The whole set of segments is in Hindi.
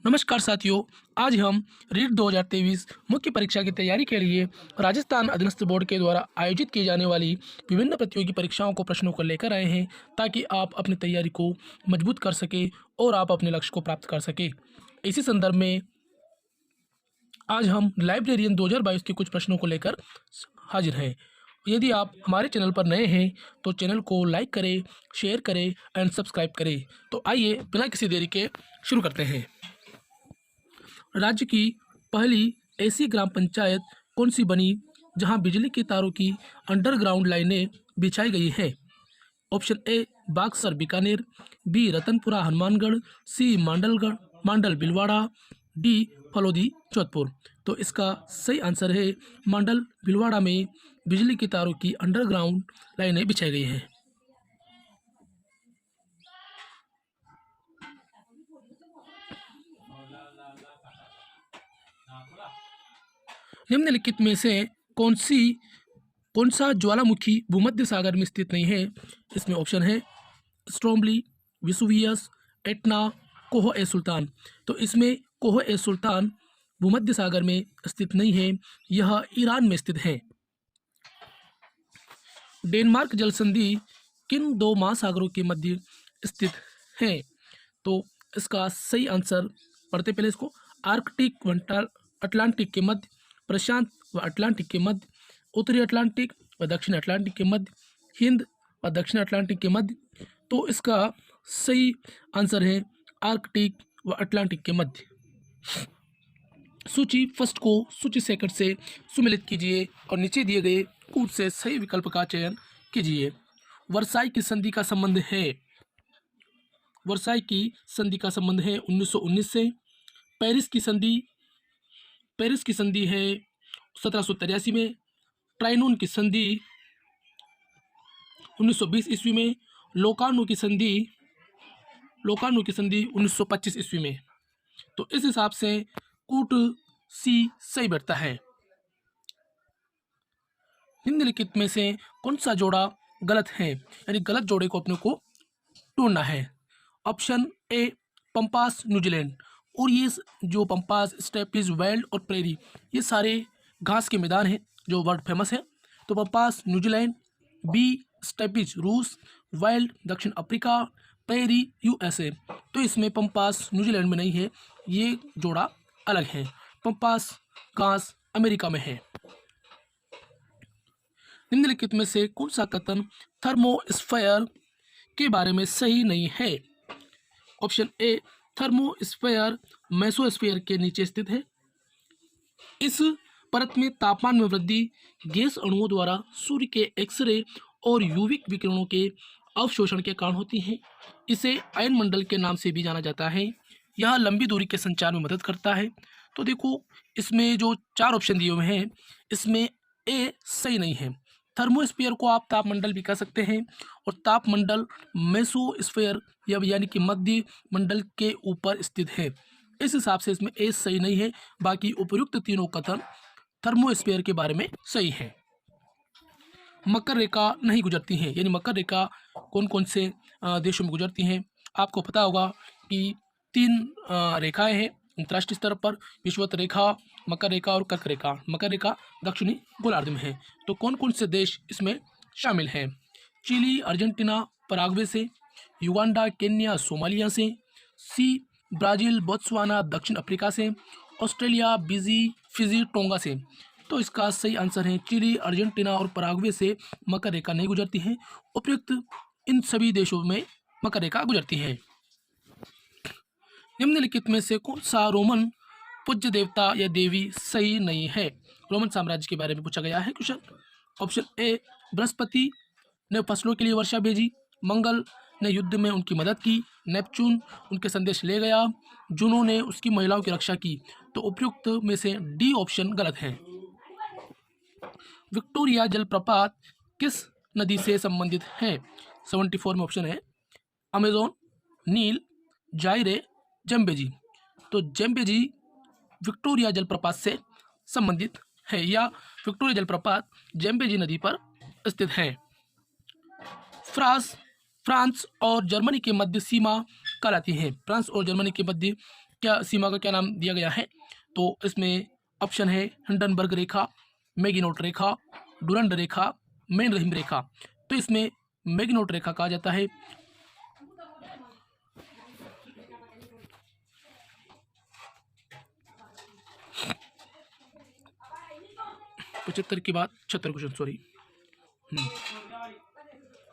नमस्कार साथियों। आज हम रीट 2023 मुख्य परीक्षा की तैयारी के लिए राजस्थान अधीनस्थ बोर्ड के द्वारा आयोजित की जाने वाली विभिन्न प्रतियोगी परीक्षाओं को प्रश्नों को लेकर आए हैं ताकि आप अपनी तैयारी को मजबूत कर सके और आप अपने लक्ष्य को प्राप्त कर सके। इसी संदर्भ में आज हम लाइब्रेरियन 2022 के कुछ प्रश्नों को लेकर हाजिर हैं। यदि आप हमारे चैनल पर नए हैं तो चैनल को लाइक करें, शेयर करें एंड सब्सक्राइब करें। तो आइए बिना किसी देरी के शुरू करते हैं। राज्य की पहली ऐसी ग्राम पंचायत कौन सी बनी जहां बिजली के तारों की अंडरग्राउंड लाइनें बिछाई गई है? Option A Bagsar Bikaner, B Ratanpura Hanumangarh, C Mandal Bhilwara, D Phalodi Jodhpur. तो इसका सही आंसर है मांडल भिलवाड़ा में बिजली के तारों की अंडरग्राउंड लाइनें बिछाई गई हैं। निम्नलिखित में से कौन सा ज्वालामुखी भूमध्य सागर में स्थित नहीं है? इसमें ऑप्शन है स्ट्रोम्बली, विसुवियस, एटना, कोह ए सुल्तान। तो इसमें कोह ए सुल्तान भूमध्य सागर में स्थित नहीं है, यह ईरान में स्थित है। डेनमार्क जल संधि किन दो महासागरों के मध्य स्थित है? तो इसका सही आंसर पढ़ते पहले इसको, आर्कटिक व अटलांटिक के मध्य, प्रशांत व अटलांटिक के मध्य, उत्तरी अटलांटिक व दक्षिण अटलांटिक के मध्य, हिंद व दक्षिण अटलांटिक के मध्य। तो इसका सही आंसर है आर्कटिक व अटलांटिक के मध्य। सूची फर्स्ट को सूची सेकंड से सुमेलित कीजिए और नीचे दिए गए कूट से सही विकल्प का चयन कीजिए। वर्साई की संधि का संबंध है, वर्साई की संधि का संबंध है 1919 से। पेरिस की संधि है 1783 में। ट्राइनून की संधि 1920 ईस्वी में। लोकार्नो की संधि 1925 ईस्वी में। तो इस हिसाब से कूट सी सही बैठता है। निम्नलिखित में से कौन सा जोड़ा गलत है, यानी गलत जोड़े को अपने को ढूंढना है। ऑप्शन ए पंपास न्यूजीलैंड, और ये जो पंपास, स्टेपिज, वेल्ड और प्रेरी, ये सारे घास के मैदान हैं जो वर्ल्ड फेमस है। तो पंपास न्यूजीलैंड, बी स्टेपिज रूस, वेल्ड दक्षिण अफ्रीका, प्रेरी यूएसए। तो इसमें पंपास न्यूजीलैंड में नहीं है, ये जोड़ा अलग है। पंपास घास अमेरिका में है। निम्नलिखित में से कौन सा कथन थर्मोस्फेयर के बारे में सही नहीं है? ऑप्शन ए थर्मोस्फेयर मेसोस्फेयर के नीचे स्थित है। इस परत में तापमान में वृद्धि गैस अणुओं द्वारा सूर्य के एक्सरे और यूवी विकिरणों के अवशोषण के कारण होती है। इसे अयन मंडल के नाम से भी जाना जाता है। यह लंबी दूरी के संचार में मदद करता है। तो देखो, इसमें जो चार ऑप्शन दिए हुए हैं, इसमें ए सही नहीं है। थर्मोस्फीयर को आप तापमंडल भी कह सकते हैं, और तापमंडल मेसोस्फीयर यानी कि मध्य मंडल के ऊपर स्थित है। इस हिसाब से इसमें ए सही नहीं है। बाकी उपयुक्त तीनों कथन थर्मोस्फीयर के बारे में सही है। मकर रेखा नहीं गुजरती हैं, यानी मकर रेखा कौन कौन से देशों में गुजरती हैं? आपको पता होगा कि तीन रेखाएं हैं अंतर्राष्ट्रीय स्तर पर, विषुवत रेखा, मकर रेखा और कर्क रेखा। मकर रेखा दक्षिणी गोलार्ध में है। तो कौन कौन से देश इसमें शामिल हैं? चिली अर्जेंटीना पराग्वे से, युगांडा केन्या सोमालिया से, सी ब्राज़ील बोत्सवाना दक्षिण अफ्रीका से, ऑस्ट्रेलिया फिजी टोंगा से। तो इसका सही आंसर है चिली, अर्जेंटीना और पराग्वे से मकर रेखा नहीं गुजरती है। उपयुक्त इन सभी देशों में मकर रेखा गुजरती है। निम्नलिखित में से कौन सा रोमन पूज्य देवता या देवी सही नहीं है? रोमन साम्राज्य के बारे में पूछा गया है क्वेश्चन। ऑप्शन ए बृहस्पति ने फसलों के लिए वर्षा भेजी, मंगल ने युद्ध में उनकी मदद की, नेपच्यून उनके संदेश ले गया, जूनो ने उसकी महिलाओं की रक्षा की। तो उपयुक्त में से डी ऑप्शन गलत है। विक्टोरिया जलप्रपात किस नदी से संबंधित है? 74 में ऑप्शन है अमेजोन, नील, जायरे, जम्बेजी। तो जम्बेजी विक्टोरिया जलप्रपात से संबंधित है, या विक्टोरिया जलप्रपात जम्बेजी नदी पर स्थित है। फ्रांस और जर्मनी के मध्य सीमा कहलाती हैं। फ्रांस और जर्मनी के मध्य क्या सीमा का क्या नाम दिया गया है? तो इसमें ऑप्शन है हिंडनबर्ग रेखा, मैगिनोट रेखा, डुरंड रेखा, मेनरहिम रेखा। तो इसमें मैगिनोट रेखा कहा जाता है। पचहत्तर के बाद 76 क्वेश्चन, सॉरी।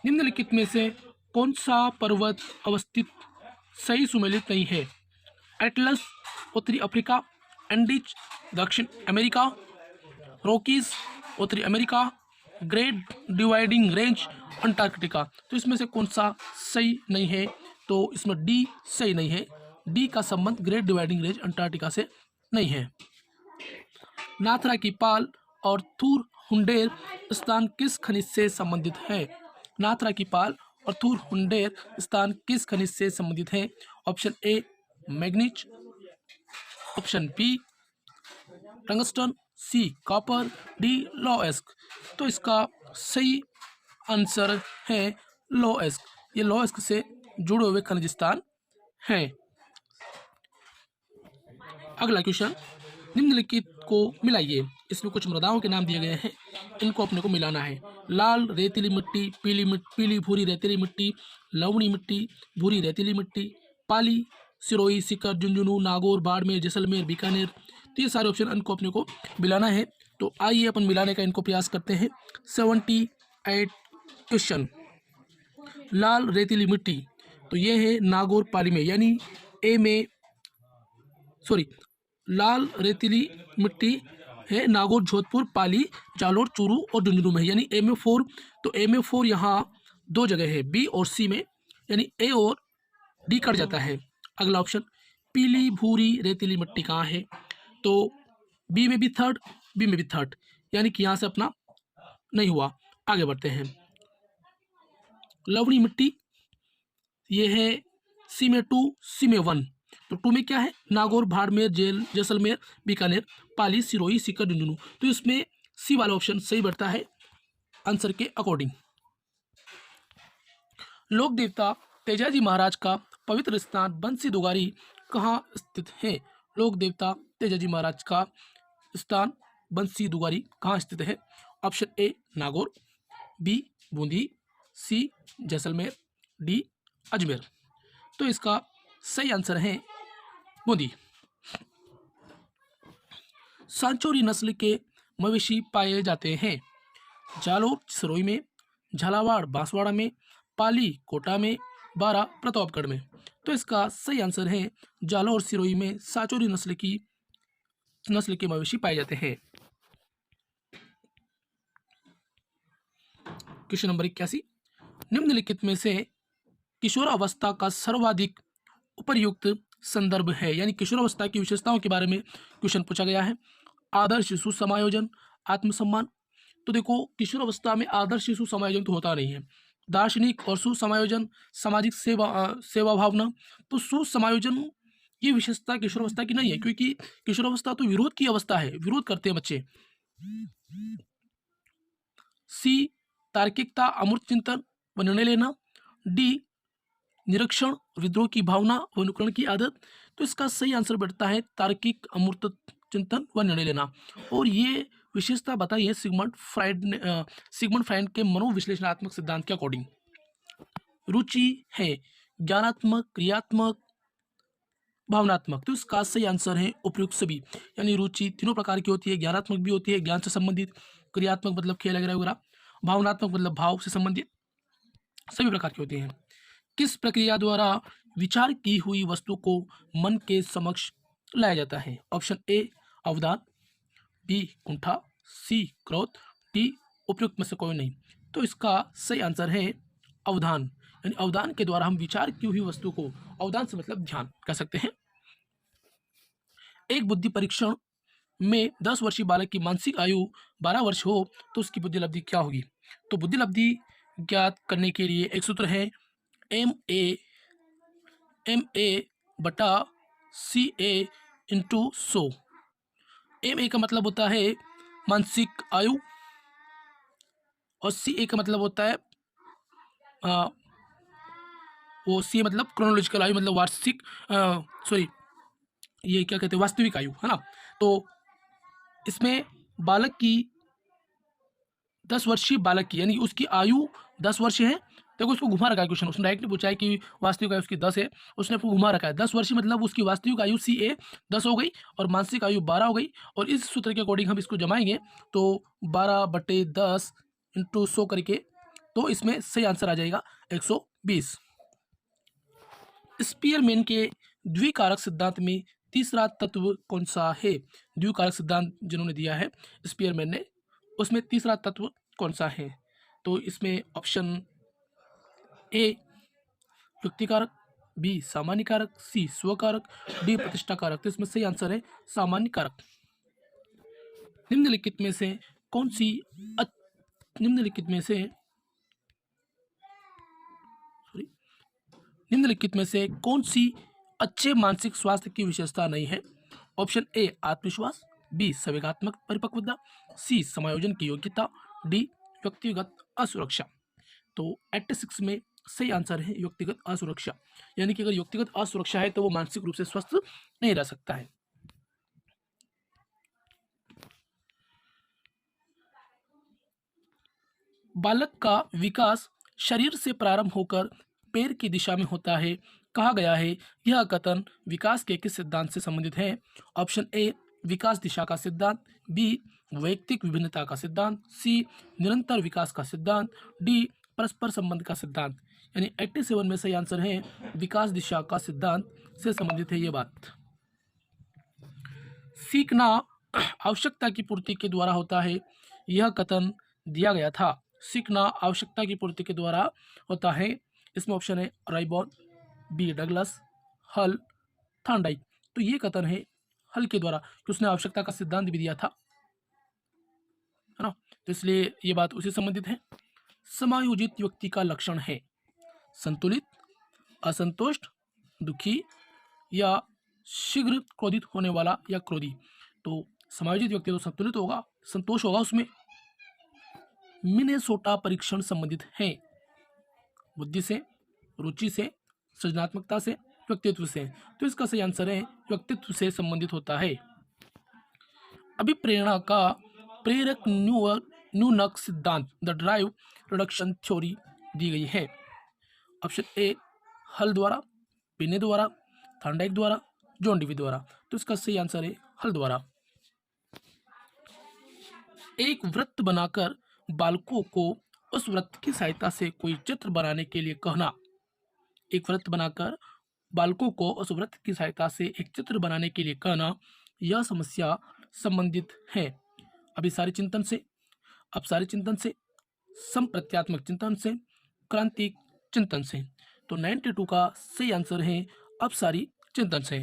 निम्नलिखित में से कौन सा पर्वत अवस्थित सही सुमेलित नहीं है? एटलस उत्तरी अफ्रीका, एंडीज दक्षिण अमेरिका, रॉकीज उत्तरी America, great dividing range Antarctica. तो इसमें से कौन सा सही नहीं है? तो इसमें डी सही नहीं है। डी का संबंध ग्रेट डिवाइडिंग रेंज अंटार्कटिका से नहीं है। नाथरा की पाल और थूर हुंडेर स्थान किस खनिज से संबंधित है? नाथरा की पाल और थूर हुंडेर स्थान किस खनिज से संबंधित है? Option A manganese, option B tungsten, C copper, D लॉएस्क। तो इसका सही आंसर है लॉएस्क। ये लॉएस्क से जुड़े हुए खनिज स्थान हैं। अगला क्वेश्चन, निम्नलिखित को मिलाइए। इसमें कुछ मृदाओं के नाम दिए गए हैं, इनको अपने को मिलाना है। लाल रेतीली मिट्टी, पीली भूरी रेतीली मिट्टी, लवणी मिट्टी, भूरी रेतीली मिट्टी, पाली, सिरोही, सीकर, झुंझुनू, नागौर, बाड़मेर, जैसलमेर, बीकानेर। तो ये सारे ऑप्शन इनको अपने को मिलाना है। तो आइए अपन मिलाने का इनको प्रयास करते हैं। 78 क्वेश्चन। लाल रेतीली मिट्टी, तो ये है नागौर पाली में, यानी ए में, सॉरी, लाल रेतीली मिट्टी है नागौर, जोधपुर, पाली, जालोर, चूरू और झुंझुनू में, यानी ए में 4। तो ए में 4 यहाँ दो जगह है, बी और सी में, यानी ए और डी कट जाता है। अगला ऑप्शन पीली भूरी रेतीली मिट्टी कहाँ है? तो बी में भी थर्ड, बी में भी थर्ड, यानी कि यहाँ से अपना नहीं हुआ। आगे बढ़ते हैं। लवणी मिट्टी, ये है सी में 2, सी में 1। तो 2 में क्या है? नागौर, बाड़मेर, जैसलमेर, बीकानेर, पाली, सिरोही, सीकर, झुंझुनू। तो इसमें सी वाला ऑप्शन सही बैठता है आंसर के अकॉर्डिंग। लोक देवता तेजाजी महाराज का पवित्र स्थान बंसी दुगारी कहाँ स्थित है? लोक देवता तेजाजी महाराज का स्थान बंसी दुगारी कहाँ स्थित है? Option A Nagaur, B Bundi, C Jaisalmer, D Ajmer. तो इसका सही आंसर है बूंदी। सांचौरी नस्ल के मवेशी पाए जाते हैं जालोर सिरोही में, झालावाड़ बांसवाड़ा में, पाली कोटा में, बारा प्रतापगढ़ में। तो इसका सही आंसर है जालोर सिरोही में सांचौरी नस्ल के मवेशी पाए जाते हैं। क्वेश्चन नंबर 81, निम्नलिखित में से किशोरावस्था का सर्वाधिक उपयुक्त संदर्भ है, यानी किशोरावस्था की विशेषताओं के बारे में क्वेश्चन पूछा गया है। आदर्श शिशु समायोजन, आत्मसम्मान। तो देखो, किशोरावस्था में आदर्श शिशु समायोजन तो होता नहीं है। दार्शनिक और सुसमायोजन, सामाजिक सेवा भावना। तो सुसमायोजन ये विशेषता किशोरावस्था की नहीं है, क्योंकि किशोरावस्था तो विरोध की अवस्था है, विरोध करते हैं बच्चे। सी तार्किकता, अमूर्त चिंतन व निर्णय लेना। डी निरीक्षण, विद्रोह की भावना व अनुकरण की आदत। तो इसका सही आंसर बैठता है तार्किक, अमूर्त चिंतन व निर्णय लेना। और ये विशेषता बताइए सिगमंड फ्राइड के मनोविश्लेषणात्मक सिद्धांत के अकॉर्डिंग। रुचि है ज्ञानात्मक, क्रियात्मक, भावनात्मक। तो इसका सही आंसर है उपयुक्त सभी, यानी रुचि तीनों प्रकार की होती है। ज्ञानात्मक भी होती है, ज्ञान से संबंधित, क्रियात्मक मतलब खेल वगैरह, भावनात्मक मतलब भाव से संबंधित, सभी प्रकार की होती हैं। किस प्रक्रिया द्वारा विचार की हुई वस्तु को मन के समक्ष लाया जाता है? ऑप्शन ए अवधान, बी कुंठा, सी क्रोध, डी उपयुक्त में से कोई नहीं। तो इसका सही आंसर है अवधान, यानी अवधान के द्वारा हम विचार की हुई वस्तु को, अवधान से मतलब ध्यान कह सकते हैं। एक बुद्धि परीक्षण में 10 वर्षीय बालक की मानसिक आयु 12 वर्ष हो तो उसकी बुद्धि लब्धि क्या होगी? तो बुद्धि लब्धि ज्ञात करने के लिए एक सूत्र है MA बटा CA इंटू 100। MA का मतलब होता है मानसिक आयु और CA का मतलब होता है वो सी मतलब क्रोनोलॉजिकल आयु मतलब वार्षिक सॉरी ये क्या कहते हैं वास्तविक आयु है ना। तो इसमें बालक की 10 वर्षीय बालक की यानी उसकी आयु 10 वर्ष है। देखो उसको घुमा रखा है क्वेश्चन, उसने डायरेक्ट नहीं पूछा है कि वास्तविक आयु उसकी 10 है, उसने आपको घुमा रखा है 10 वर्षीय मतलब उसकी वास्तविक आयु सी ए 10 हो गई और मानसिक आयु 12 हो गई। और इस सूत्र के अकॉर्डिंग हम इसको जमाएंगे तो 12/10 इंटू 100 करके, तो इसमें सही आंसर आ जाएगा 120। स्पीयरमैन के द्विकारक सिद्धांत में तीसरा तत्व कौन सा है? द्विकारक सिद्धांत जिन्होंने दिया है स्पीयरमैन ने, उसमें तीसरा तत्व कौन सा है? तो इसमें ऑप्शन ए युक्तिकारक, बी सामान्य कारक, सी स्वकारक, डी प्रतिष्ठा कारक। तो इसमें सही आंसर है सामान्य कारक। निम्नलिखित में से कौन सी निम्नलिखित में से सॉरी निम्नलिखित में से कौन सी अच्छे मानसिक स्वास्थ्य की विशेषता नहीं है? ऑप्शन ए आत्मविश्वास, बी संवेगात्मक परिपक्वता, सी समायोजन की योग्यता, डी व्यक्तिगत असुरक्षा। तो 86 में सही आंसर है व्यक्तिगत असुरक्षा, यानी कि अगर व्यक्तिगत असुरक्षा है तो वो मानसिक रूप से स्वस्थ नहीं रह सकता है। बालक का विकास शरीर से प्रारंभ होकर पैर की दिशा में होता है, कहा गया है। यह कथन विकास के किस सिद्धांत से संबंधित है? ऑप्शन ए विकास दिशा का सिद्धांत, बी वैयक्तिक विभिन्नता का सिद्धांत, सी निरंतर विकास का सिद्धांत, डी परस्पर संबंध का सिद्धांत। यानी 87 में सही आंसर है विकास दिशा का सिद्धांत से संबंधित है ये बात। सीखना आवश्यकता की पूर्ति के द्वारा होता है, यह कथन दिया गया था। सीखना आवश्यकता की पूर्ति के द्वारा होता है, इसमें ऑप्शन है राइबॉन, बी डगलस, हल, थॉर्नडाइक। तो ये कथन है हल के द्वारा कि उसने आवश्यकता का सिद्धांत भी दिया था, है ना। तो इसलिए ये बात उसी संबंधित है। समायोजित व्यक्ति का लक्षण है संतुलित, असंतुष्ट, दुखी या शीघ्र क्रोधित होने वाला या क्रोधी। तो समायोजित व्यक्ति तो संतुलित होगा, संतोष होगा उसमें। मिनेसोटा परीक्षण संबंधित है बुद्धि से, रुचि से, सृजनात्मकता से, व्यक्तित्व से। तो इसका सही आंसर है व्यक्तित्व से संबंधित होता है। अभिप्रेरणा का प्रेरक न्यूनक सिद्धांत द ड्राइव रिडक्शन थ्योरी दी गई है। ऑप्शन ए हल द्वारा, पिने द्वारा, थॉर्नडाइक द्वारा, जॉन डीवी द्वारा। तो इसका सही आंसर है हल द्वारा। एक वृत्त बनाकर बालकों को उस वृत्त की सहायता से कोई चित्र बनाने के लिए कहना। एक वृत्त बनाकर बालकों को उस वृत्त की सहायता से एक चित्र बनाने के लिए कहना, यह समस्या संबंधित है अभिसारी चिंतन से, अपसारी चिंतन से, संप्रत्यात्मक चिंतन से, क्रांतिक चिंतन से। तो 92 का सही आंसर है अपसारी चिंतन से।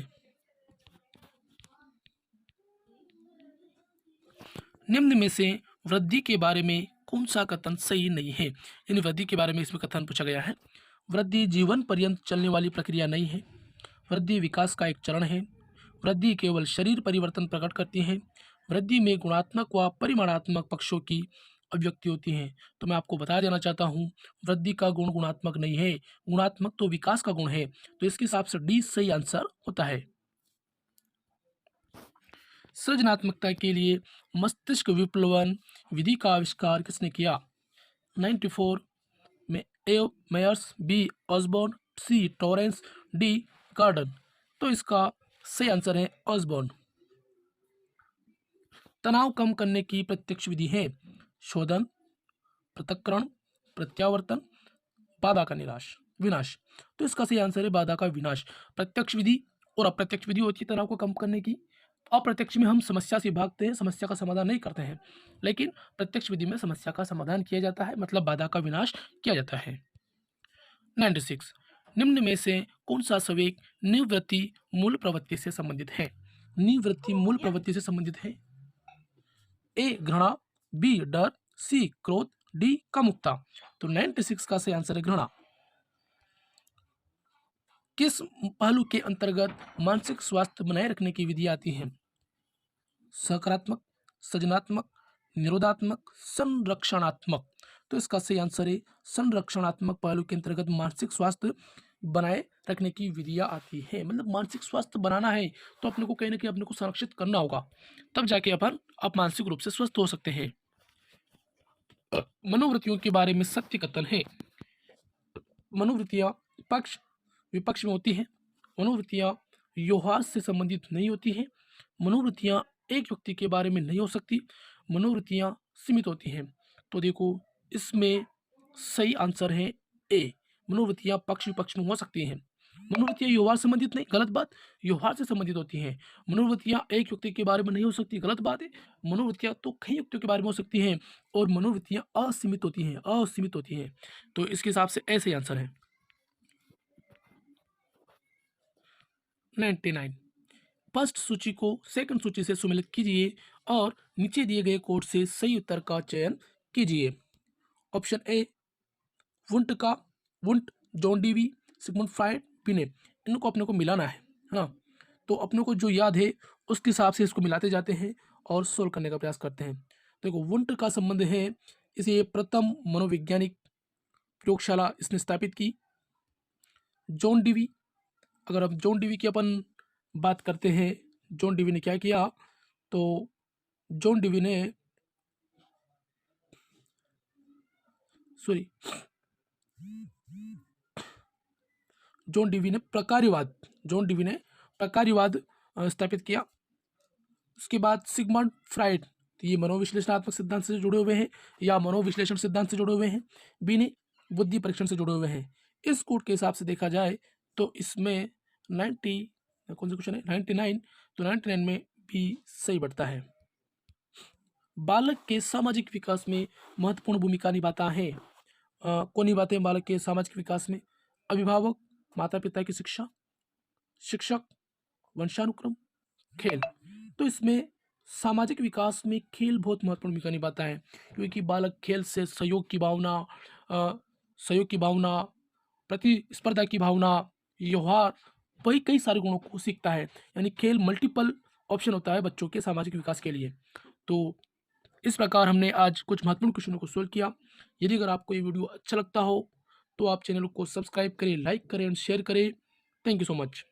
निम्न में से वृद्धि के बारे में कौन सा कथन सही नहीं है? यानी वृद्धि के बारे में इसमें कथन पूछा गया है। वृद्धि जीवन पर्यंत चलने वाली प्रक्रिया नहीं है। वृद्धि विकास का एक चरण है। वृद्धि केवल शरीर परिवर्तन प्रकट करती है। वृद्धि में गुणात्मक व परिमाणात्मक पक्षों की अभिव्यक्ति होती है। तो मैं आपको बता देना चाहता हूँ वृद्धि का गुण गुणात्मक नहीं है, गुणात्मक तो विकास का गुण है। तो इसके हिसाब से डी सही आंसर होता है। सृजनात्मकता के लिए मस्तिष्क विप्लवन विधि का आविष्कार किसने किया? 94 में ए मेयर्स, बी ऑसबॉर्न, सी टॉरेंस, डी गार्डन। तो इसका सही आंसर है ऑसबॉर्न। तनाव कम करने की प्रत्यक्ष विधि है शोधन, पृथक्करण, प्रत्यावर्तन, बाधा का विनाश। तो इसका सही आंसर है बाधा का विनाश। प्रत्यक्ष विधि और अप्रत्यक्ष विधि होती है तनाव को कम करने की। अप्रत्यक्ष में हम समस्या से भागते हैं, समस्या का समाधान नहीं करते हैं, लेकिन प्रत्यक्ष विधि में समस्या का समाधान किया जाता है, मतलब बाधा का विनाश किया जाता है। 96 निम्न में से कौन सा संवेग निवृत्ति मूल प्रवृत्ति से संबंधित है? निवृत्ति मूल प्रवृत्ति से संबंधित है ए घृणा, बी डर, सी क्रोध, डी कामुकता। तो 96 का सही आंसर है घृणा। किस पहलू के अंतर्गत मानसिक स्वास्थ्य बनाए रखने की विधि आती है? सकारात्मक, सृजनात्मक, निरोधात्मक, संरक्षणात्मक। तो इसका सही आंसर है संरक्षणात्मक पहलू के अंतर्गत मानसिक स्वास्थ्य बनाए रखने की विधियाँ आती हैं। मतलब मानसिक स्वास्थ्य बनाना है तो अपने को कहीं न कहीं अपने को संरक्षित करना होगा, तब जाके आप मानसिक रूप से स्वस्थ हो सकते हैं। मनोवृत्तियों के बारे में सत्य कथन है। मनोवृत्तियाँ पक्ष विपक्ष में होती हैं। मनोवृत्तियाँ व्यवहार से संबंधित नहीं होती हैं। मनोवृत्तियाँ एक व्यक्ति के बारे में नहीं हो सकती। मनोवृत्तियाँ सीमित होती हैं। तो देखो, इसमें सही आंसर है ए। मनोवृत्तियाँ पक्ष विपक्ष में हो सकती हैं। मनोवृत्तियाँ व्यवहार से संबंधित नहीं, गलत बात। व्यवहार से संबंधित होती हैं। मनोवृत्तियाँ एक व्यक्ति के बारे में नहीं हो सकती, गलत बात है। मनोवृत्तियाँ तो कई व्यक्तियों के बारे में हो सकती हैं और मनोवृत्तियाँ असीमित होती हैं, असीमित होती हैं। तो इसके हिसाब से ऐसे ही आंसर है 99। फर्स्ट सूची को सेकंड सूची से सम्मिलित कीजिए और नीचे दिए गए कोड से सही उत्तर का चयन कीजिए। ऑप्शन ए वुंट का वुंट, जॉन डीवी, सिगमुंड फ्राइड, पिने, इनको अपने को मिलाना है ना। तो अपने को जो याद है उसके हिसाब से इसको मिलाते जाते हैं और सोल्व करने का प्रयास करते हैं। देखो, वुंट का संबंध है, इसे प्रथम मनोवैज्ञानिक प्रयोगशाला इसने स्थापित की। जॉन डीवी, अगर अब जॉन डीवी की अपन बात करते हैं, जॉन डीवी ने क्या किया, तो जॉन डीवी ने सॉरी जॉन डीवी ने प्रकार्यवाद स्थापित किया। उसके बाद सिगमंड फ्राइड, तो ये मनोविश्लेषणात्मक सिद्धांत से जुड़े हुए हैं या मनोविश्लेषण सिद्धांत से जुड़े हुए हैं। बी ने बुद्धि परीक्षण से जुड़े हुए हैं। इस कोड के हिसाब से देखा जाए तो इसमें 90 कौन सा क्वेश्चन है 99, तो 99 में भी सही बढ़ता है। बालक के सामाजिक विकास में महत्वपूर्ण भूमिका निभाता है। कौन निभाते हैं बालक के सामाजिक विकास में? अभिभावक, माता पिता की शिक्षा, शिक्षक, वंशानुक्रम, खेल। तो इसमें सामाजिक विकास में खेल बहुत महत्वपूर्ण भूमिका निभाता है, क्योंकि बालक खेल से सहयोग की भावना, प्रतिस्पर्धा की भावना, व्यवहार, वही कई सारे गुणों को सीखता है। यानी खेल मल्टीपल ऑप्शन होता है बच्चों के सामाजिक विकास के लिए। तो इस प्रकार हमने आज कुछ महत्वपूर्ण क्वेश्चनों को सोल्व किया। यदि अगर आपको ये वीडियो अच्छा लगता हो तो आप चैनल को सब्सक्राइब करें, लाइक करें और शेयर करें। Thank you so much.